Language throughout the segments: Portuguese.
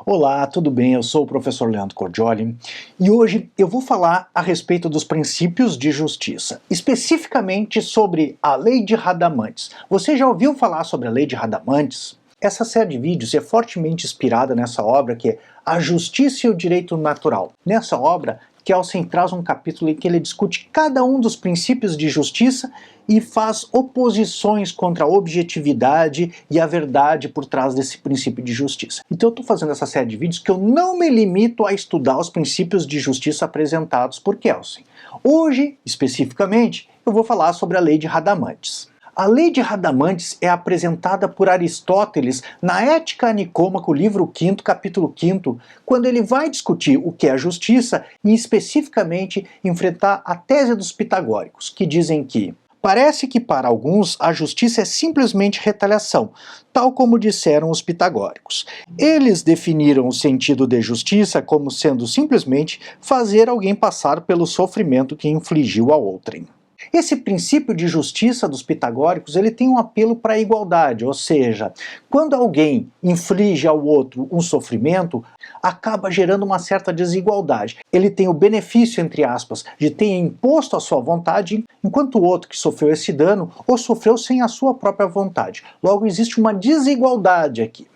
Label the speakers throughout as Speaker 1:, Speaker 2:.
Speaker 1: Olá, tudo bem? Eu sou o professor Leandro Cordioli e hoje eu vou falar a respeito dos princípios de justiça, especificamente sobre a Lei de Radamantes. Você já ouviu falar sobre a Lei de Radamantes? Essa série de vídeos é fortemente inspirada nessa obra que é A Justiça e o Direito Natural. Nessa obra, Kelsen traz um capítulo em que ele discute cada um dos princípios de justiça e faz oposições contra a objetividade e a verdade por trás desse princípio de justiça. Então eu estou fazendo essa série de vídeos que eu não me limito a estudar os princípios de justiça apresentados por Kelsen. Hoje, especificamente, eu vou falar sobre a Lei de Radamantes. A Lei de Radamantes é apresentada por Aristóteles na Ética Nicômaco, livro 5º, capítulo 5º, quando ele vai discutir o que é a justiça e especificamente enfrentar a tese dos pitagóricos, que dizem que parece que para alguns a justiça é simplesmente retaliação, tal como disseram os pitagóricos. Eles definiram o sentido de justiça como sendo simplesmente fazer alguém passar pelo sofrimento que infligiu a outrem. Esse princípio de justiça dos pitagóricos ele tem um apelo para a igualdade, ou seja, quando alguém inflige ao outro um sofrimento, acaba gerando uma certa desigualdade. Ele tem o benefício, entre aspas, de ter imposto a sua vontade, enquanto o outro que sofreu esse dano o sofreu sem a sua própria vontade. Logo, existe uma desigualdade aqui.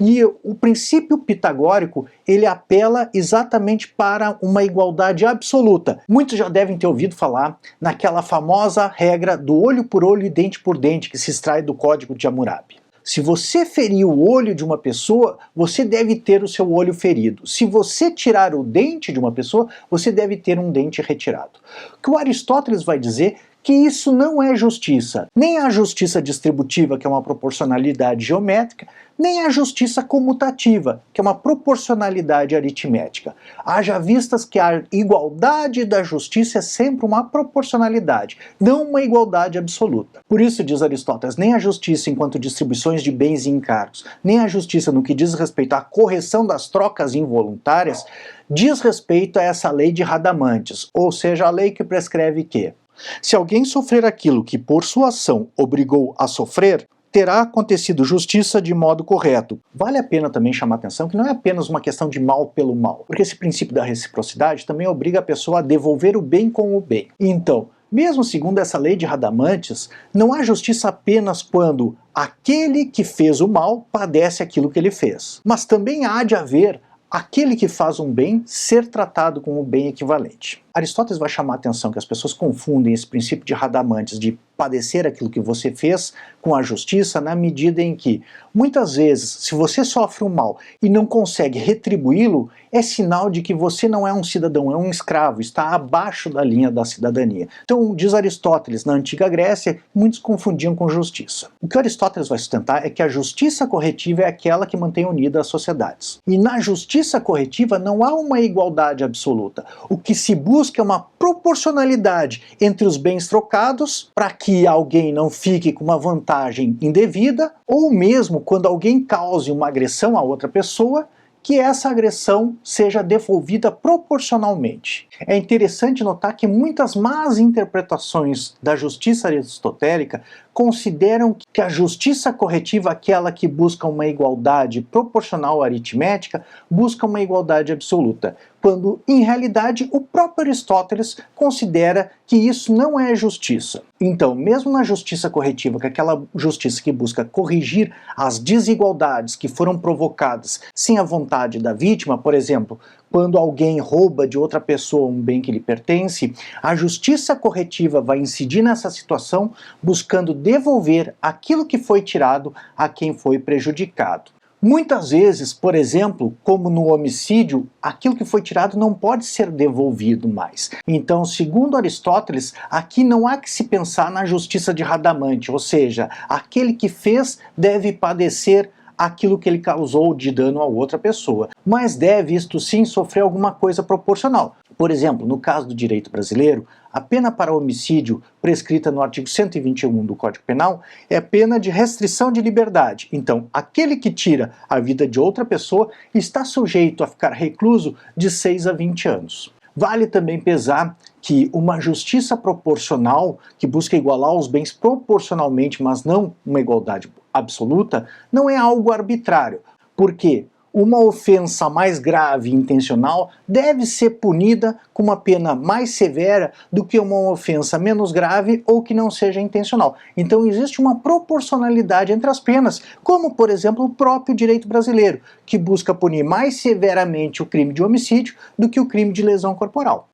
Speaker 1: E o princípio pitagórico, ele apela exatamente para uma igualdade absoluta. Muitos já devem ter ouvido falar naquela famosa regra do olho por olho e dente por dente, que se extrai do Código de Hammurabi. Se você ferir o olho de uma pessoa, você deve ter o seu olho ferido. Se você tirar o dente de uma pessoa, você deve ter um dente retirado. O que o Aristóteles vai dizer que isso não é justiça, nem a justiça distributiva, que é uma proporcionalidade geométrica, nem a justiça comutativa, que é uma proporcionalidade aritmética. Haja vistas que a igualdade da justiça é sempre uma proporcionalidade, não uma igualdade absoluta. Por isso, diz Aristóteles, nem a justiça enquanto distribuições de bens e encargos, nem a justiça no que diz respeito à correção das trocas involuntárias, diz respeito a essa lei de Radamantes, ou seja, a lei que prescreve que se alguém sofrer aquilo que por sua ação obrigou a sofrer, terá acontecido justiça de modo correto. Vale a pena também chamar a atenção que não é apenas uma questão de mal pelo mal, porque esse princípio da reciprocidade também obriga a pessoa a devolver o bem com o bem. Então, mesmo segundo essa lei de Radamantes, não há justiça apenas quando aquele que fez o mal padece aquilo que ele fez, mas também há de haver aquele que faz um bem ser tratado com o bem equivalente. Aristóteles vai chamar a atenção que as pessoas confundem esse princípio de Radamantes de padecer aquilo que você fez com a justiça na medida em que, muitas vezes, se você sofre um mal e não consegue retribuí-lo, é sinal de que você não é um cidadão, é um escravo, está abaixo da linha da cidadania. Então, diz Aristóteles, na antiga Grécia, muitos confundiam com justiça. O que Aristóteles vai sustentar é que a justiça corretiva é aquela que mantém unidas as sociedades. E na justiça corretiva não há uma igualdade absoluta. O que se busca é uma proporcionalidade entre os bens trocados para que alguém não fique com uma vantagem indevida, ou mesmo quando alguém cause uma agressão a outra pessoa, que essa agressão seja devolvida proporcionalmente. É interessante notar que muitas más interpretações da justiça aristotélica consideram que a justiça corretiva, aquela que busca uma igualdade proporcional aritmética, busca uma igualdade absoluta, quando, em realidade, o próprio Aristóteles considera que isso não é justiça. Então, mesmo na justiça corretiva, que é aquela justiça que busca corrigir as desigualdades que foram provocadas sem a vontade da vítima, por exemplo, quando alguém rouba de outra pessoa um bem que lhe pertence, a justiça corretiva vai incidir nessa situação, buscando devolver aquilo que foi tirado a quem foi prejudicado. Muitas vezes, por exemplo, como no homicídio, aquilo que foi tirado não pode ser devolvido mais. Então, segundo Aristóteles, aqui não há que se pensar na justiça de Radamante, ou seja, aquele que fez deve padecer aquilo que ele causou de dano a outra pessoa, mas deve, isto sim, sofrer alguma coisa proporcional. Por exemplo, no caso do direito brasileiro, a pena para homicídio prescrita no artigo 121 do Código Penal é a pena de restrição de liberdade. Então, aquele que tira a vida de outra pessoa está sujeito a ficar recluso de 6 a 20 anos. Vale também pesar que uma justiça proporcional, que busca igualar os bens proporcionalmente, mas não uma igualdade absoluta, não é algo arbitrário. Por quê? uma ofensa mais grave e intencional deve ser punida com uma pena mais severa do que uma ofensa menos grave ou que não seja intencional. Então existe uma proporcionalidade entre as penas, como por exemplo o próprio direito brasileiro, que busca punir mais severamente o crime de homicídio do que o crime de lesão corporal.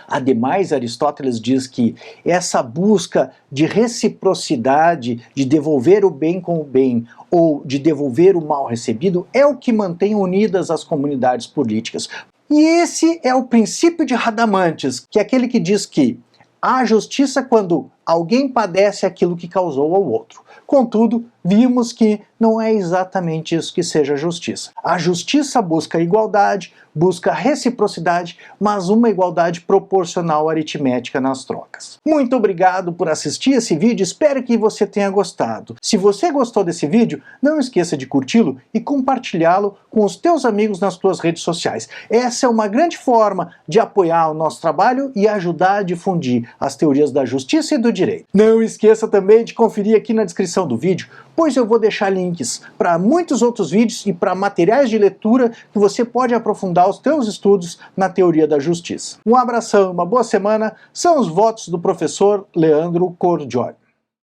Speaker 1: Ademais, Aristóteles diz que essa busca de reciprocidade, de devolver o bem com o bem, ou de devolver o mal recebido, é o que mantém unidas as comunidades políticas. E esse é o princípio de Radamantes, que é aquele que diz que há justiça quando alguém padece aquilo que causou ao outro. Contudo, vimos que não é exatamente isso que seja justiça. A justiça busca igualdade, busca reciprocidade, mas uma igualdade proporcional aritmética nas trocas. Muito obrigado por assistir esse vídeo, espero que você tenha gostado. Se você gostou desse vídeo, não esqueça de curti-lo e compartilhá-lo com os teus amigos nas tuas redes sociais. Essa é uma grande forma de apoiar o nosso trabalho e ajudar a difundir as teorias da justiça e do direito. Não esqueça também de conferir aqui na descrição do vídeo, pois eu vou deixar links para muitos outros vídeos e para materiais de leitura que você pode aprofundar os teus estudos na teoria da justiça. Um abração, uma boa semana, são os votos do professor Leandro Cordioli.